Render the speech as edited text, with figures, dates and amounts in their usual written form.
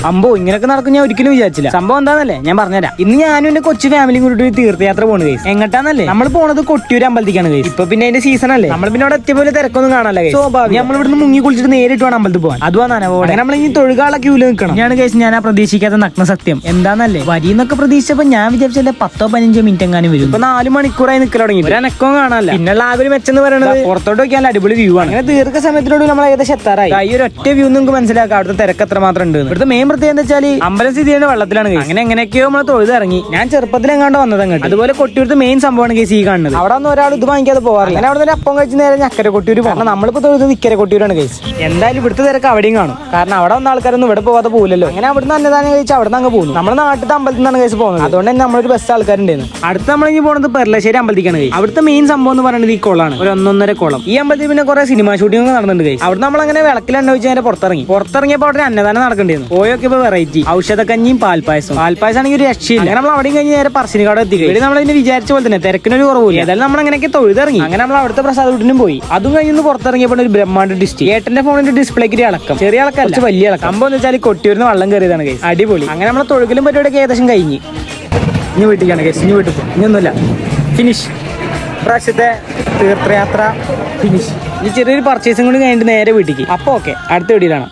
അമ്പോ ഇങ്ങനെയൊക്കെ നടക്കും ഞാൻ ഒരിക്കലും വിചാരിച്ചില്ല. സംഭവം എന്താന്നല്ലേ ഞാൻ പറഞ്ഞുതരാം. ഇന്ന് ഞാനും എന്റെ കൊച്ചു ഫാമിലിയും കൂടി ഒരു തീർത്ഥയാത്ര പോണ് കേസ്. എങ്ങട്ടാന്നല്ലേ നമ്മൾ പോണത് കൊട്ടിയൂർ അമ്പലത്തിക്കാണ് കേസ്. ഇപ്പൊ പിന്നെ അതിന്റെ സീസൺ അല്ലേ, നമ്മൾ പിന്നെ അവിടെ എത്തിയ പോലെ തിരക്കൊന്നും കാണാനല്ലേ കേസ്. സ്വാഭാവികം നമ്മൾ ഇവിടുന്ന് മുങ്ങി കുളിച്ചിട്ട് നേരിട്ട് വേണം അമ്പലത്തിൽ പോകാൻ. അതുവാ നനവോടെ നമ്മൾ ഇനി തൊഴുകാളെ ക്യൂല് നിൽക്കണം. ഞാൻ കേസ് ഞാൻ ആ പ്രതീക്ഷിക്കാത്ത നഗ്ന സത്യം എന്താന്നല്ലേ, വരിന്നൊക്കെ പ്രതീക്ഷിച്ചപ്പോ ഞാൻ വിചാരിച്ചല്ലേ 10-15 മിനിറ്റ് എങ്ങാനും വരും. ഇപ്പൊ 4 മണിക്കൂറായി നിൽക്കൽ തുടങ്ങി. ഒരു അനക്കവും കാണാനല്ല. പിന്നെയുള്ള ആ ഒരു മെച്ചെന്ന് പറയുന്നത് പുറത്തോട്ട് നോക്കിയാൽ അടിപൊളി വ്യൂ ആണ്. അങ്ങനെ ദീർഘ സമയത്തിനോട് നമ്മൾ ഏകദേശം എത്താറായി. ഈ ഒരു ഒറ്റ വ്യൂ നിങ്ങൾക്ക് മനസ്സിലാക്കാം അവിടുത്തെ തിരക്ക് എത്ര മാത്രം ഉണ്ട്. ഇവിടുത്തെ മെയിൻ പ്രത്യേകത എന്താ വെച്ചാൽ അമ്പലം സ്ഥിതി ചെയ്യുന്ന വെള്ളത്തിലാണ് കേസ്. അങ്ങനെ എങ്ങനെയൊക്കെയോ നമ്മൾ തൊഴുത് ഇറങ്ങി. ഞാൻ ചെറുപ്പത്തിൽ എങ്ങാണ്ട് വന്നത് അങ്ങോട്ട്. അതുപോലെ കൊട്ടിയൂരത്തെ മെയിൻ സംഭവമാണ് കേസ് ഈ കാണുന്നത്. അവിടെ ഒന്നും ഒരാൾ ഇത് വാങ്ങിക്കാതെ പോകാറില്ല. അങ്ങനെ അവിടെ നിന്ന് അപ്പം കഴിച്ച് നേരെ ഞക്കര കൊട്ടിയൂർ പോകണം. നമ്മളിപ്പോ തൊഴുത് ഇക്കര കൊട്ടിയൂരാണ് കേസ്. എന്തായാലും ഇവിടുത്തെ തിരക്ക് അവിടെയും കാണും. കാരണം അവിടെ വന്ന ആൾക്കാരൊന്നും ഇവിടെ പോകാതെ പോകില്ലല്ലോ. അങ്ങനെ അവിടുന്ന് അന്നദാനം കഴിച്ച് അവിടെ നിന്ന് അങ്ങ് പോകുന്നു. നമ്മുടെ നാട്ടിലത്തെ അമ്പലത്തിൽ നിന്നാണ് കേസ് പോകുന്നത്. അതുകൊണ്ട് തന്നെ നമ്മളൊരു ബെസ്റ്റ് ആൾക്കാരുണ്ടായിരുന്നു. അടുത്ത് നമ്മളിങ്ങനെ പോകുന്നത് പെർലശ്ശേരി അമ്പലത്തിക്കാണ് കേസ്. അവിടുത്തെ മെയിൻ സംഭവം എന്ന് പറയുന്നത് ഈ കുളമാണ്. ഒരു 1.5 കുളം. ഈ അമ്പലത്തിൽ പിന്നെ കുറെ സിനിമ ഷൂട്ടിംഗ് നടന്നുണ്ട് കേസ്. അവിടെ നമ്മൾ അങ്ങനെ വിളക്കിലെണ്ണ വെച്ച് നേരെ പുറത്തിറങ്ങിയപ്പോൾ അവിടെ അന്നദാനം നടക്കേണ്ടിയിരുന്നു. പോയൊക്കെ ഇപ്പൊ വെറൈറ്റി ഔഷധക്കഞ്ഞിയും പാൽപ്പായസം ആണെങ്കിൽ ഒരു രക്ഷയില്ല. അങ്ങനെ നമ്മൾ അവിടെയും കഴിഞ്ഞ് നേരെ പറശ്ശിനിക്കടവ് എത്തി. ഇവിടെ നമ്മൾ ഇതിന് വിചാരിച്ച പോലെ തന്നെ തിരക്കിനൊരു കുറവില്ല. ഏതായാലും നമ്മൾ അങ്ങനെയൊക്കെ തൊഴുതിറങ്ങി. അങ്ങനെ നമ്മൾ അവിടുത്തെ പ്രസാദ വീട്ടിനും പോയി. അതും കഴിഞ്ഞ് പുറത്തിറങ്ങിയപ്പോൾ ഒരു ബ്രഹ്മാണ്ഡ ഡിസ്റ്റ്. ഏട്ടന്റെ ഫോണിന്റെ ഡിസ്പ്ലേക്ക് ഇളക്കം. ചെറിയ ഇളക്കല്ല, വലിയ ഇളക്കം. സംഭവം എന്ന് വെച്ചാൽ കൊട്ടിയൂരിന്ന് വെള്ളം കയറിയതാണ് കേസ്. അടിപൊളി. അങ്ങനെ നമ്മളെ തൊഴുകലും പരിപാടിയൊക്കെ ഏകദേശം കഴിഞ്ഞ് ഇനി വീട്ടിലാണ് കേസ്. ഇനി വീട്ടിൽ പോകും. ഇനിയൊന്നുമില്ല, ഫിനിഷ്. പ്രാവശ്യത്തെ തീർത്ഥയാത്ര ഫിനിഷ്. ഈ ചെറിയൊരു പർച്ചേസും കൂടി കഴിഞ്ഞിട്ട് നേരെ വീട്ടിലേക്ക്. അപ്പൊ ഓക്കെ, അടുത്ത വീഡിയോയിലാണ്.